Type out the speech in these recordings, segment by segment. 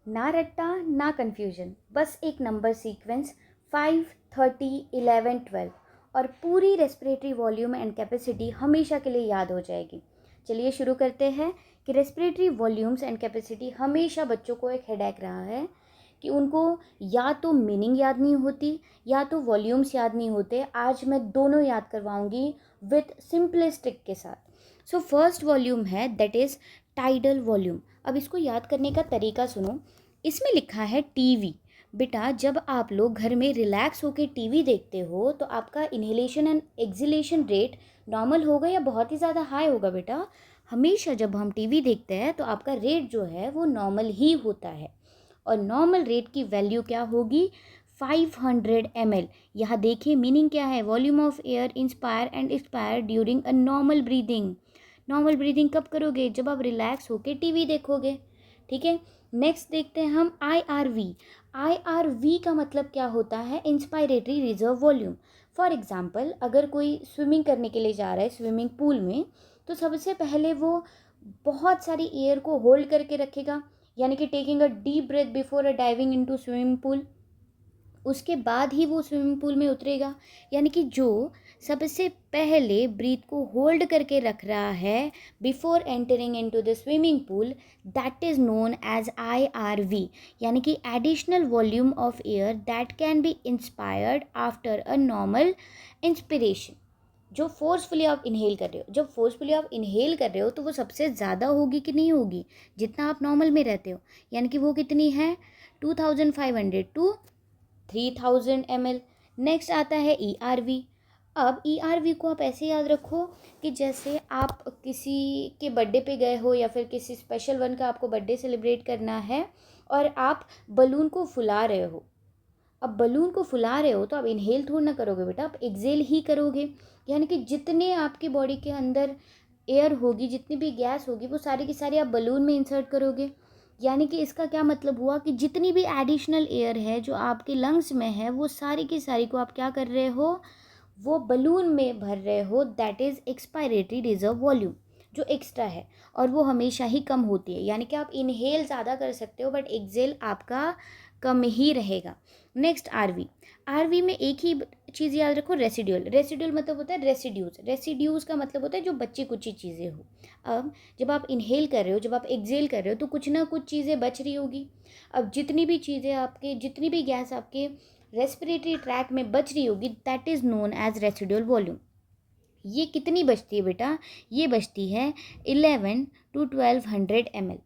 ना रट्टा ना कन्फ्यूजन, बस एक नंबर सीक्वेंस 5, 30, 11, 12 और पूरी रेस्पिरेटरी वॉल्यूम एंड कैपेसिटी हमेशा के लिए याद हो जाएगी। चलिए शुरू करते हैं कि रेस्पिरेटरी वॉल्यूम्स एंड कैपेसिटी हमेशा बच्चों को एक हेडेक रहा है कि उनको या तो मीनिंग याद नहीं होती या तो वॉल्यूम्स याद नहीं होते। आज मैं दोनों याद करवाऊंगी विथ सिंपलेस्ट ट्रिक के साथ। सो फर्स्ट वॉल्यूम है दैट इज़ टाइडल वॉल्यूम। अब इसको याद करने का तरीका सुनो। इसमें लिखा है टीवी। बेटा जब आप लोग घर में रिलैक्स होकर टीवी देखते हो तो आपका inhalation and exhalation rate normal होगा या बहुत ही ज़्यादा हाई होगा? बेटा हमेशा जब हम टीवी देखते हैं तो आपका रेट जो है वो नॉर्मल ही होता है और नॉर्मल रेट की वैल्यू क्या होगी? 500 ml। यहाँ देखिए मीनिंग क्या है, volume of air inspire and expire during a normal breathing. Normal breathing कब करोगे? जब आप रिलैक्स होकर टीवी देखोगे। ठीक है, नेक्स्ट देखते हैं हम IRV। IRV का मतलब क्या होता है? Inspiratory reserve volume. For example अगर कोई स्विमिंग करने के लिए जा रहा है स्विमिंग पूल में, तो सबसे पहले वो बहुत सारी एयर को होल्ड करके रखेगा, यानी कि taking a deep breath before a diving into swimming pool. उसके बाद ही वो स्विमिंग पूल में उतरेगा। यानी कि जो सबसे पहले ब्रीथ को होल्ड करके रख रहा है before entering into the swimming pool, that is known as IRV, यानी कि additional volume of air that can be inspired after a normal inspiration. जो फोर्सफुली आप इनहेल कर रहे हो, जब फोर्सफुली आप इनहेल कर रहे हो तो वो सबसे ज़्यादा होगी कि नहीं होगी जितना आप नॉर्मल में रहते हो? यानी कि वो कितनी है? 2500 टू 3000 ml। नेक्स्ट आता है ERV। अब ERV को आप ऐसे याद रखो कि जैसे आप किसी के बर्थडे पे गए हो या फिर किसी स्पेशल वन का आपको बर्थडे सेलिब्रेट करना है और आप बलून को फुला रहे हो। अब बलून को फुला रहे हो तो आप इनहेल थोड़ा ना करोगे बेटा, आप एक्सेल ही करोगे। यानी कि जितने आपकी बॉडी के अंदर एयर होगी, जितनी भी गैस होगी, वो सारी की सारी आप बलून में इंसर्ट करोगे। यानी कि इसका क्या मतलब हुआ कि जितनी भी एडिशनल एयर है जो आपके लंग्स में है वो सारी की सारी को आप क्या कर रहे हो? वो बलून में भर रहे हो। That is expiratory reserve volume, जो एक्स्ट्रा है और वो हमेशा ही कम होती है। यानी कि आप इनहेल ज़्यादा कर सकते हो बट एक्सेल आपका कम ही रहेगा। Next RV। RV में एक ही चीज़ याद रखो, रेसिड्यूल। रेसिड्यूल मतलब होता है रेसिड्यूज। रेसिड्यूज का मतलब होता है जो बची कुची चीज़ें हो। अब जब आप इनहेल कर रहे हो, जब आप एक्सेल कर रहे हो तो कुछ ना कुछ चीज़ें बच रही होगी। अब जितनी भी चीज़ें आपके, जितनी भी गैस आपके रेस्पिरेटरी ट्रैक में बच रही होगी, that is known as residual volume. ये कितनी बचती है बेटा? ये बचती है 11 to 1200 ml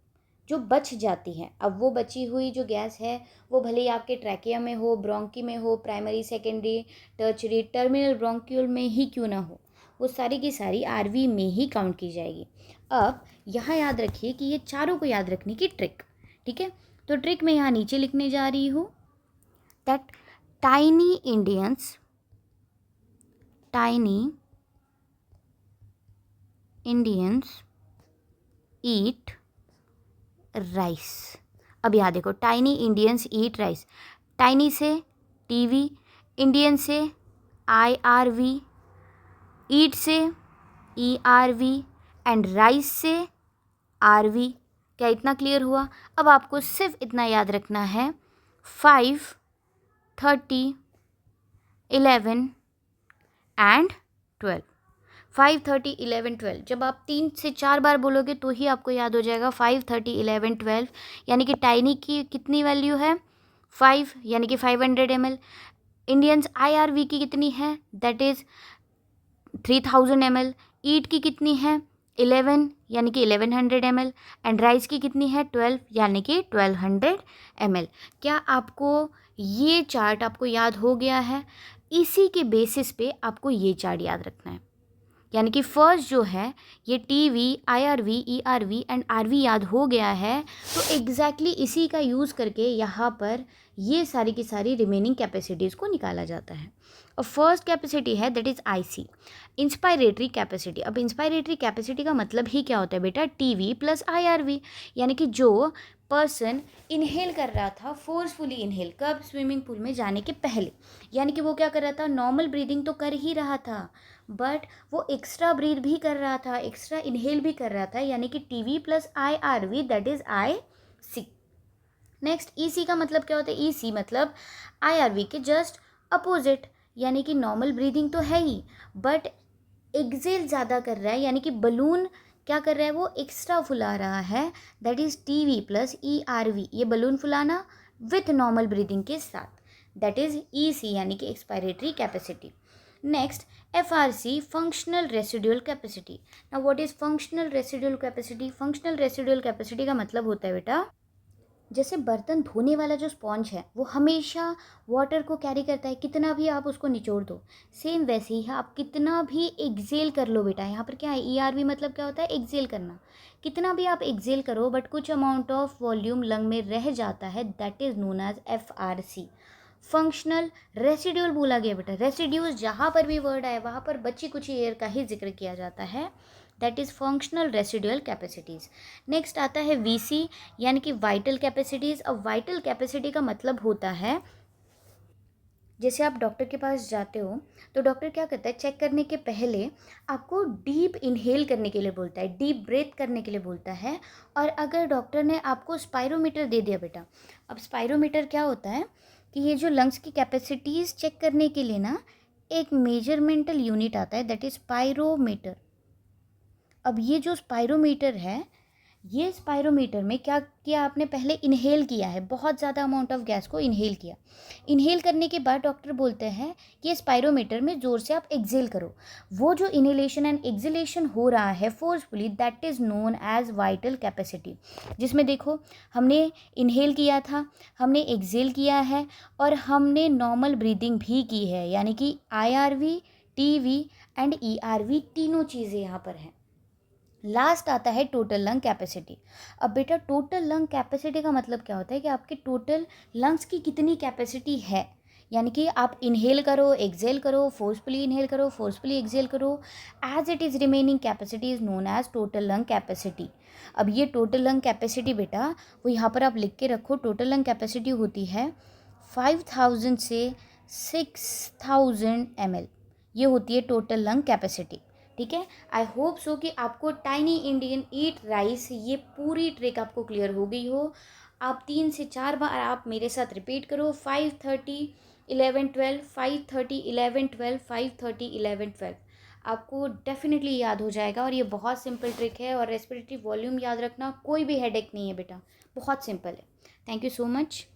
जो बच जाती है। अब वो बची हुई जो गैस है वो भले ही आपके ट्रैकिया में हो, ब्रोंकी में हो, primary, secondary, tertiary, terminal bronchiole में ही क्यों ना हो, वो सारी की सारी RV में ही काउंट की जाएगी। अब यहाँ याद रखिए कि ये चारों को याद रखने की ट्रिक, ठीक है? तो ट्रिक मैं यहाँ नीचे लिखने जा रही हूँ that tiny Indians eat rice. अब यहाँ देखो, टाइनी इंडियंस ईट राइस। टाइनी से टीवी, इंडियन से IRV, ईट से ERV एंड राइस से RV। क्या इतना क्लियर हुआ? अब आपको सिर्फ इतना याद रखना है 5, 30, 11 एंड 12। 5, 30, 11, 12 जब आप 3 से 4 बार बोलोगे तो ही आपको याद हो जाएगा 5, 30, 11, 12। यानी कि टाइनी की कितनी वैल्यू है? 5, यानी कि 500 ml। इंडियंस IRV की कितनी है? That is 3000 ml। ईट की कितनी है? 11, यानी कि 1100 ml। एंड राइस की कितनी है? 12, यानी कि 1200 ml। क्या आपको ये चार्ट आपको याद हो गया है? इसी के बेसिस पे आपको ये चार्ट याद रखना है। यानी कि फर्स्ट जो है ये TV, IRV, ERV and RV याद हो गया है, तो एग्जैक्टली इसी का यूज़ करके यहाँ पर ये सारी की सारी रिमेनिंग कैपेसिटीज़ को निकाला जाता है। और फर्स्ट कैपेसिटी है that is IC, inspiratory capacity. अब इंस्पायरेटरी कैपेसिटी का मतलब ही क्या होता है बेटा? TV plus IRV। यानी कि जो पर्सन इनहेल कर रहा था, फोर्सफुली इनहेल, कब? स्विमिंग पूल में जाने के पहले। यानी कि वो क्या कर रहा था? नॉर्मल ब्रीदिंग तो कर ही रहा था बट वो एक्स्ट्रा ब्रीथ भी कर रहा था, एक्स्ट्रा इनहेल भी कर रहा था। यानी कि TV plus IRV that is IC। Next EC का मतलब क्या होता है? ईसी मतलब आईआरवी के जस्ट अपोजिट, यानी कि नॉर्मल ब्रीदिंग तो है ही बट एक्सेल ज़्यादा कर रहा है, यानी कि बलून क्या कर रहा है? वो एक्स्ट्रा फुला रहा है, that is TV plus ERV, ये बलून फुलाना विथ नॉर्मल ब्रीदिंग के साथ, दैट इज़ ईसी यानी कि expiratory capacity. Next FRC, functional residual capacity. Now what is functional residual capacity? Functional residual capacity का मतलब होता है बेटा, जैसे बर्तन धोने वाला जो स्पॉन्ज है वो हमेशा वाटर को कैरी करता है, कितना भी आप उसको निचोड़ दो, सेम वैसे ही है, आप कितना भी एक्सेल कर लो बेटा, यहाँ पर क्या है? ईआरवी मतलब क्या होता है? एक्सेल करना। कितना भी आप एक्सेल करो बट कुछ अमाउंट ऑफ वॉल्यूम लंग में रह जाता है, that is known as FRC, functional residual बोला गया बेटा। रेसिड्यूज जहाँ पर भी वर्ड आए वहाँ पर बची कुछ एयर का ही जिक्र किया जाता है, that is functional residual capacities. Next आता है वीसी यानी कि वाइटल कैपेसिटीज़। अब वाइटल कैपेसिटी का मतलब होता है, जैसे आप डॉक्टर के पास जाते हो तो डॉक्टर क्या करता है? चेक करने के पहले आपको डीप इनहेल करने के लिए बोलता है, डीप ब्रेथ करने के लिए बोलता है। और अगर डॉक्टर ने आपको स्पायरोमीटर दे दिया बेटा, अब स्पायरोमीटर क्या होता है कि ये जो लंग्स की कैपेसिटीज़ चेक करने के लिए ना एक मेजरमेंटल यूनिट आता है, दैट इज़ स्पायरोमीटर। अब ये जो स्पायरोमीटर है, ये स्पायरोमीटर में क्या किया आपने? पहले इनहेल किया है, बहुत ज़्यादा अमाउंट ऑफ गैस को इनहेल किया। इनहेल करने के बाद डॉक्टर बोलते हैं कि स्पायरोमीटर में ज़ोर से आप एक्सेल करो। वो जो इनहेलेशन एंड एक्सेलेशन हो रहा है forcefully, that is known as vital capacity. जिसमें देखो हमने इनहेल किया था, हमने एक्सेल किया है और हमने नॉर्मल ब्रीदिंग भी की है, यानी कि आईआरवी, टीवी एंड ईआरवी तीनों चीज़ें यहाँ पर हैं। लास्ट आता है टोटल लंग कैपेसिटी। अब बेटा टोटल लंग कैपेसिटी का मतलब क्या होता है कि आपके टोटल लंग्स की कितनी कैपेसिटी है, यानी कि आप इनहेल करो, एक्सेल करो, फोर्सफुली इनहेल करो, फोर्सफुली एक्सेल करो, as it is remaining capacity is known as total lung capacity. अब ये टोटल लंग कैपेसिटी बेटा वो यहाँ पर आप लिख के रखो, टोटल लंग कैपेसिटी होती है 5000 से 6000 ml, ये होती है टोटल लंग कैपेसिटी। ठीक है, आई होप सो कि आपको टाइनी इंडियन ईट राइस ये पूरी ट्रिक आपको क्लियर हो गई हो। आप 3 से 4 बार आप मेरे साथ रिपीट करो, 5:30 11 12, 5:30 11 12, 5:30 11 12, आपको डेफिनेटली याद हो जाएगा। और ये बहुत सिंपल ट्रिक है, और रेस्पिरेटरी वॉल्यूम याद रखना कोई भी हेडेक नहीं है बेटा, बहुत सिंपल है। Thank you so much.